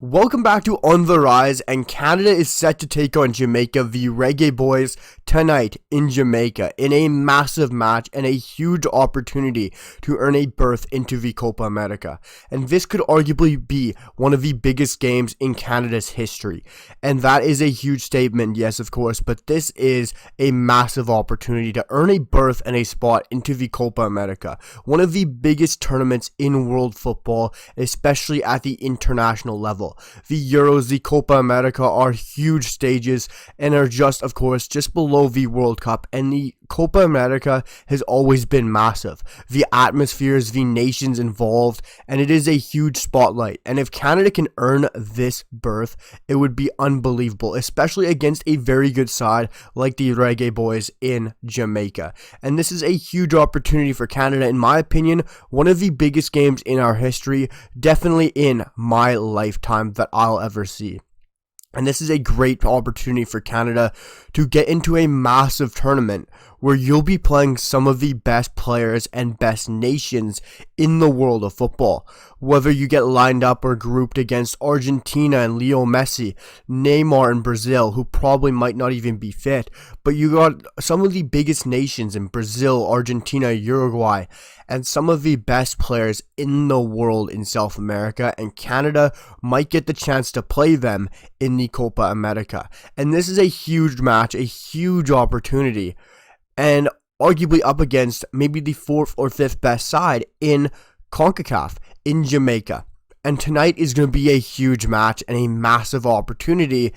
Welcome back to On the Rise, and Canada is set to take on Jamaica, the Reggae Boys, tonight in Jamaica in a massive match and a huge opportunity to earn a berth into the Copa America. And this could arguably be one of the biggest games in Canada's history. And that is a huge statement, yes, of course, but this is a massive opportunity to earn a berth and a spot into the Copa America, one of the biggest tournaments in world football, especially at the international level. The Euros, the Copa America are huge stages and are just, of course, just below the World Cup, and the Copa America has always been massive. The atmospheres, the nations involved, and it is a huge spotlight. And if Canada can earn this berth, it would be unbelievable, especially against a very good side like the Reggae Boys in Jamaica. And this is a huge opportunity for Canada, in my opinion, one of the biggest games in our history, definitely in my lifetime that I'll ever see. And this is a great opportunity for Canada to get into a massive tournament where you'll be playing some of the best players and best nations in the world of football. Whether you get lined up or grouped against Argentina and Leo Messi, Neymar in Brazil, who probably might not even be fit, but you got some of the biggest nations in Brazil, Argentina, Uruguay, and some of the best players in the world in South America, and Canada might get the chance to play them in the Copa America. And this is a huge match, a huge opportunity, and arguably up against maybe the fourth or fifth best side in CONCACAF in Jamaica. And tonight is going to be a huge match and a massive opportunity.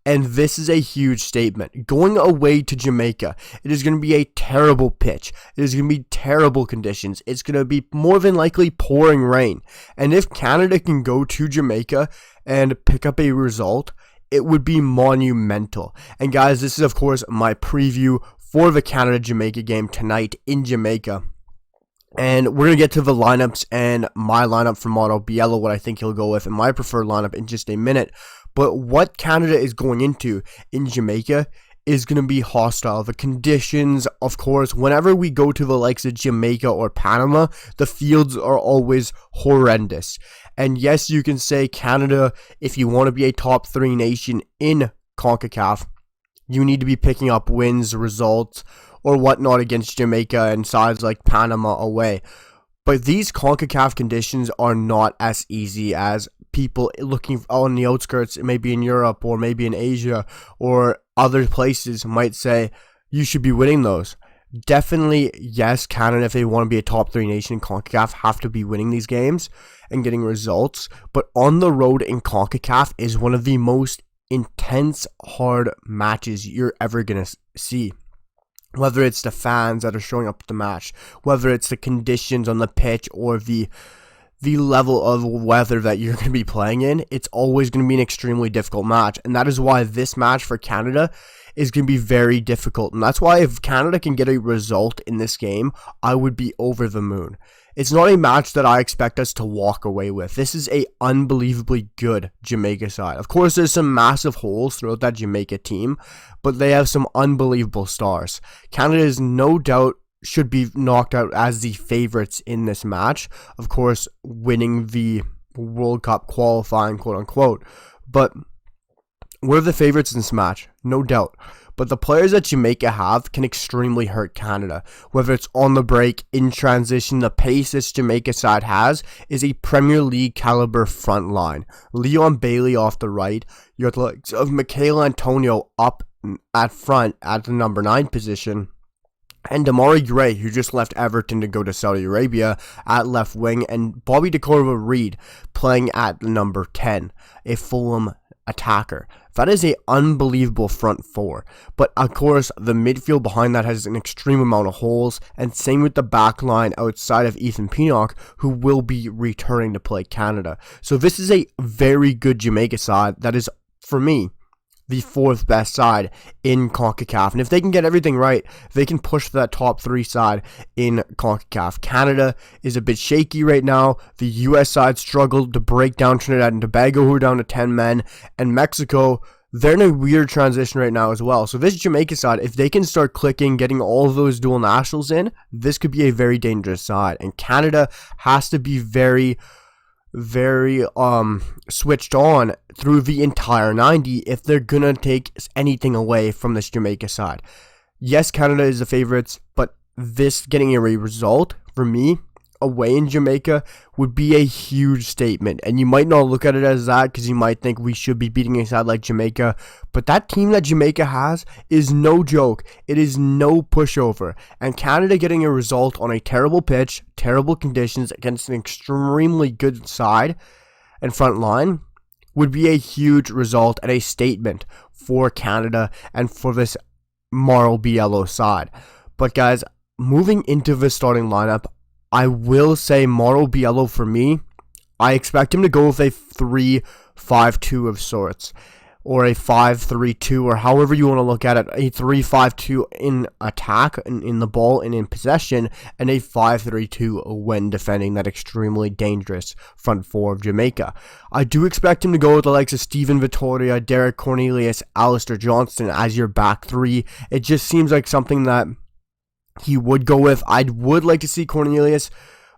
And this is a huge statement. Going away to Jamaica, it is going to be a terrible pitch. It is going to be terrible conditions. It's going to be more than likely pouring rain. And if Canada can go to Jamaica and pick up a result, it would be monumental. And guys, this is of course my preview for the Canada-Jamaica game tonight in Jamaica. And we're going to get to the lineups and my lineup for Mauro Biello, what I think he'll go with, and my preferred lineup in just a minute. But what Canada is going into in Jamaica is going to be hostile. The conditions, of course, whenever we go to the likes of Jamaica or Panama, the fields are always horrendous. And yes, you can say Canada, if you want to be a top 3 nation in CONCACAF, you need to be picking up wins, results, or whatnot against Jamaica and sides like Panama away. But these CONCACAF conditions are not as easy as people looking on the outskirts, maybe in Europe or maybe in Asia or other places might say you should be winning those. Definitely, yes, Canada, if they want to be a top 3 nation in CONCACAF, have to be winning these games and getting results. But on the road in CONCACAF is one of the most intense, hard matches you're ever going to see. Whether it's the fans that are showing up at the match, whether it's the conditions on the pitch or the level of weather that you're going to be playing in, it's always going to be an extremely difficult match. And that is why this match for Canada is going to be very difficult. And that's why if Canada can get a result in this game, I would be over the moon. It's not a match that I expect us to walk away with. This is a unbelievably good Jamaica side. Of course, there's some massive holes throughout that Jamaica team, but they have some unbelievable stars. Canada is no doubt should be knocked out as the favorites in this match. Of course, winning the World Cup qualifying, quote unquote. But we're the favorites in this match, no doubt. But the players that Jamaica have can extremely hurt Canada. Whether it's on the break, in transition, the pace this Jamaica side has is a Premier League caliber front line. Leon Bailey off the right. You have the likes of Michael Antonio up at front at the number 9 position. And Damari Gray, who just left Everton to go to Saudi Arabia, at left wing. And Bobby DeCordova-Reid playing at the number 10, a Fulham attacker. That is an unbelievable front 4. But of course, the midfield behind that has an extreme amount of holes, and same with the back line outside of Ethan Pinnock, who will be returning to play Canada. So this is a very good Jamaica side that is, for me, the 4th best side in CONCACAF. And if they can get everything right, they can push that top 3 side in CONCACAF. Canada is a bit shaky right now. The US side struggled to break down Trinidad and Tobago, who are down to 10 men. And Mexico, they're in a weird transition right now as well. So this Jamaica side, if they can start clicking, getting all of those dual nationals in, this could be a very dangerous side. And Canada has to be very very switched on through the entire 90 if they're gonna take anything away from this Jamaica side. Yes, Canada is the favorites, but this getting a result for me away in Jamaica would be a huge statement. And you might not look at it as that because you might think we should be beating a side like Jamaica. But that team that Jamaica has is no joke. It is no pushover. And Canada getting a result on a terrible pitch, terrible conditions against an extremely good side and front line would be a huge result and a statement for Canada and for this Mauro Biello side. But guys, moving into the starting lineup, I will say Mauro Biello for me, I expect him to go with a 3-5-2 of sorts, or a 5-3-2, or however you want to look at it, a 3-5-2 in attack, in the ball and in possession, and a 5-3-2 when defending that extremely dangerous front four of Jamaica. I do expect him to go with the likes of Steven Vittoria, Derek Cornelius, Alistair Johnston as your back three. It just seems like something that he would go with. I would like to see Cornelius,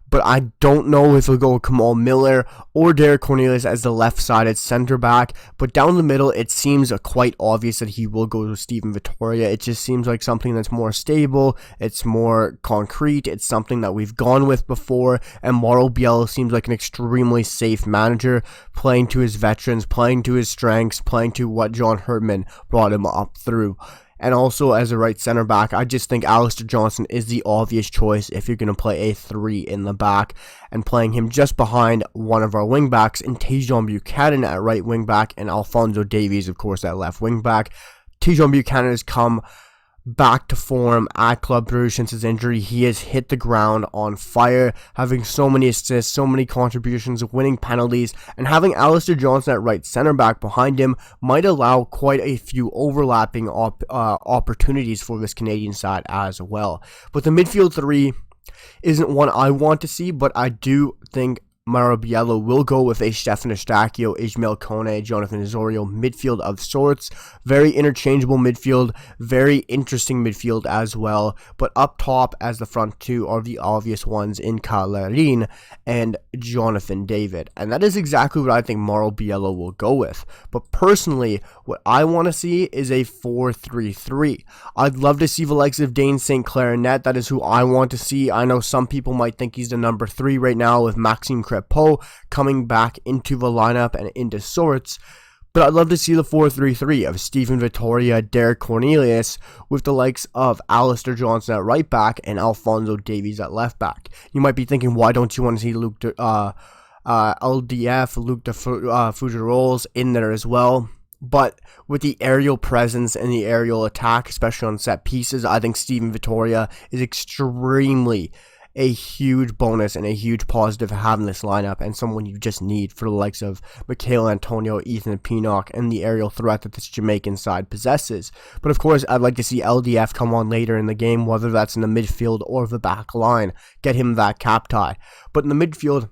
but I don't know if he'll go with Kamal Miller or Derek Cornelius as the left-sided center back. But down the middle, it seems quite obvious that he will go with Steven Vittoria. It just seems like something that's more stable. It's more concrete. It's something that we've gone with before. And Mauro Biello seems like an extremely safe manager, playing to his veterans, playing to his strengths, playing to what John Herdman brought him up through. And also as a right center back, I just think Alistair Johnston is the obvious choice if you're going to play a 3 in the back, and playing him just behind one of our wing backs in Tajon Buchanan at right wing back and Alphonso Davies, of course, at left wing back. Tajon Buchanan has come back to form at Club Brugge since his injury. He has hit the ground on fire, having so many assists, so many contributions, winning penalties, and having Alistair Johnston at right center back behind him might allow quite a few overlapping opportunities for this Canadian side as well. But the midfield three isn't one I want to see, but I do think Mauro Biello will go with a Stefan Eustáquio, Ismail Kone, Jonathan Osorio midfield of sorts. Very interchangeable midfield, very interesting midfield as well. But up top as the front two are the obvious ones in Kalerin and Jonathan David. And that is exactly what I think Mauro Biello will go with. But personally, what I want to see is a 4-3-3. I'd love to see the likes of Dane St. Clair in net. That is who I want to see. I know some people might think he's the number 3 right now with Maxime Crepeau coming back into the lineup and into sorts. But I'd love to see the 4-3-3 of Steven Vittoria, Derek Cornelius, with the likes of Alistair Johnston at right back and Alphonso Davies at left back. You might be thinking, why don't you want to see LDF, Luke de Fougerols in there as well? But with the aerial presence and the aerial attack, especially on set pieces, I think Steven Vittoria is extremely a huge bonus and a huge positive for having this lineup, and someone you just need for the likes of Michael Antonio, Ethan Pinnock, and the aerial threat that this Jamaican side possesses. But of course, I'd like to see LDF come on later in the game, whether that's in the midfield or the back line. Get him that cap tie. But in the midfield,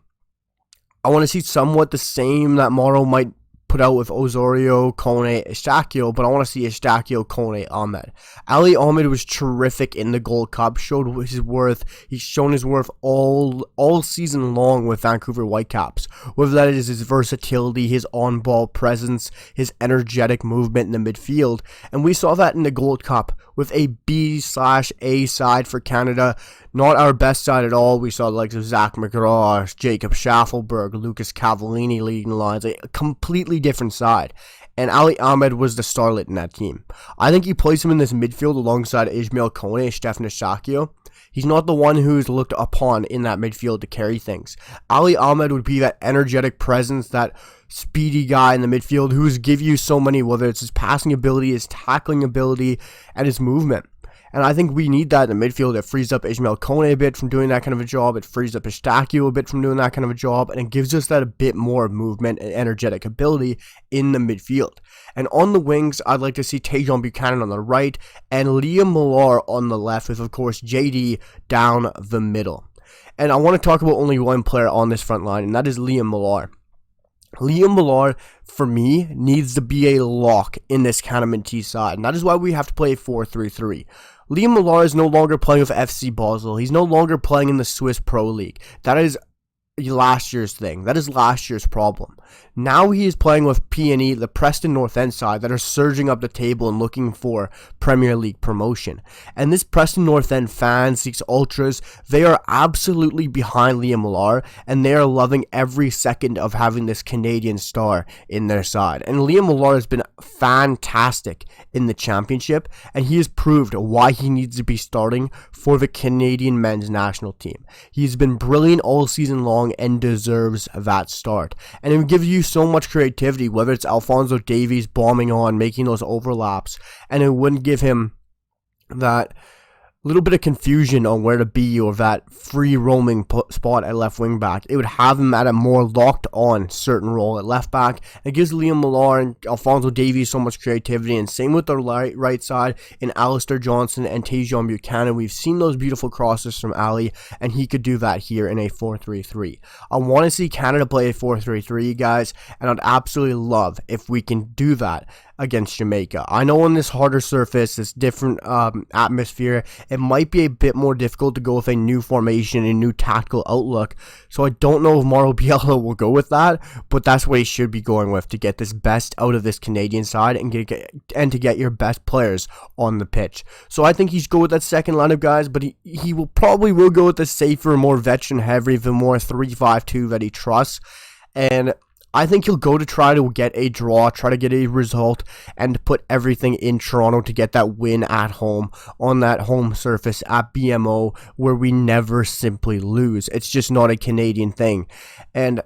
I want to see somewhat the same that Mauro might put out with Osorio, Kone, Eustáquio, but I want to see Eustáquio, Kone, Ahmed. Ali Ahmed was terrific in the Gold Cup, showed his worth. He's shown his worth all season long with Vancouver Whitecaps. Whether that is his versatility, his on-ball presence, his energetic movement in the midfield. And we saw that in the Gold Cup with a B/A side for Canada. Not our best side at all. We saw the likes of Zach McGraw, Jacob Schaffelberg, Lucas Cavallini leading lines. A completely different side. And Ali Ahmed was the starlet in that team. I think you place him in this midfield alongside Ismail Kone and Stefan Eustáquio. He's not the one who's looked upon in that midfield to carry things. Ali Ahmed would be that energetic presence, that speedy guy in the midfield who's give you so many, whether it's his passing ability, his tackling ability, and his movement. And I think we need that in the midfield. It frees up Ismail Kone a bit from doing that kind of a job. It frees up Eustáquio a bit from doing that kind of a job. And it gives us that a bit more movement and energetic ability in the midfield. And on the wings, I'd like to see Tajon Buchanan on the right and Liam Millar on the left with, of course, JD down the middle. And I want to talk about only one player on this front line, and that is Liam Millar. Liam Millar, for me, needs to be a lock in this Canada side, and that is why we have to play a 4-3-3. Liam Millar is no longer playing with FC Basel. He's no longer playing in the Swiss Pro League. That is last year's thing. That is last year's problem. Now he is playing with P&E, the Preston North End side, that are surging up the table and looking for Premier League promotion. And this Preston North End fans, these ultras, they are absolutely behind Liam Millar, and they are loving every second of having this Canadian star in their side. And Liam Millar has been fantastic in the championship, and he has proved why he needs to be starting for the Canadian men's national team. He's been brilliant all season long and deserves that start. And it gives you so much creativity, whether it's Alphonso Davies bombing on, making those overlaps, and it wouldn't give him that little bit of confusion on where to be, or that free roaming spot at left wing back. It would have him at a more locked on certain role at left back. It gives Liam Millar and Alphonso Davies so much creativity, and same with the right side in Alistair Johnson and Tajon Buchanan. We've seen those beautiful crosses from Ali, and he could do that here in a 4-3-3. I want to see Canada play a 4-3-3, guys, and I'd absolutely love if we can do that against Jamaica. I know on this harder surface, this different atmosphere, it might be a bit more difficult to go with a new formation and new tactical outlook. So I don't know if Mauro Biello will go with that, but that's what he should be going with to get this best out of this Canadian side and to get your best players on the pitch. So I think he's go with that second lineup, guys, but he will probably go with the safer, more veteran heavy, the more 3-5-2 that he trusts. And I think he'll go to try to get a draw, try to get a result, and put everything in Toronto to get that win at home, on that home surface at BMO, where we never simply lose. It's just not a Canadian thing. And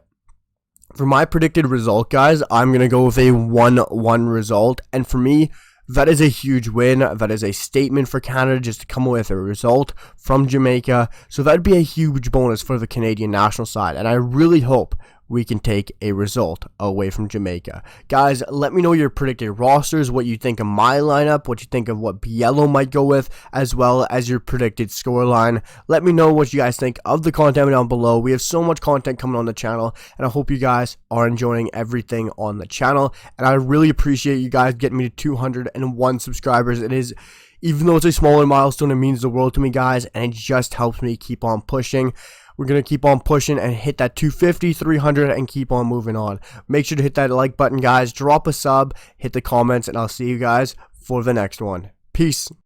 for my predicted result, guys, I'm going to go with a 1-1 result. And for me, that is a huge win. That is a statement for Canada just to come away with a result from Jamaica. So that'd be a huge bonus for the Canadian national side. And I really hope we can take a result away from Jamaica. Guys, let me know your predicted rosters, what you think of my lineup, what you think of what Biello might go with, as well as your predicted scoreline. Let me know what you guys think of the content down below. We have so much content coming on the channel, and I hope you guys are enjoying everything on the channel. And I really appreciate you guys getting me to 201 subscribers. It is, even though it's a smaller milestone, it means the world to me, guys, and it just helps me keep on pushing. We're going to keep on pushing and hit that 250, 300, and keep on moving on. Make sure to hit that like button, guys. Drop a sub, hit the comments, and I'll see you guys for the next one. Peace.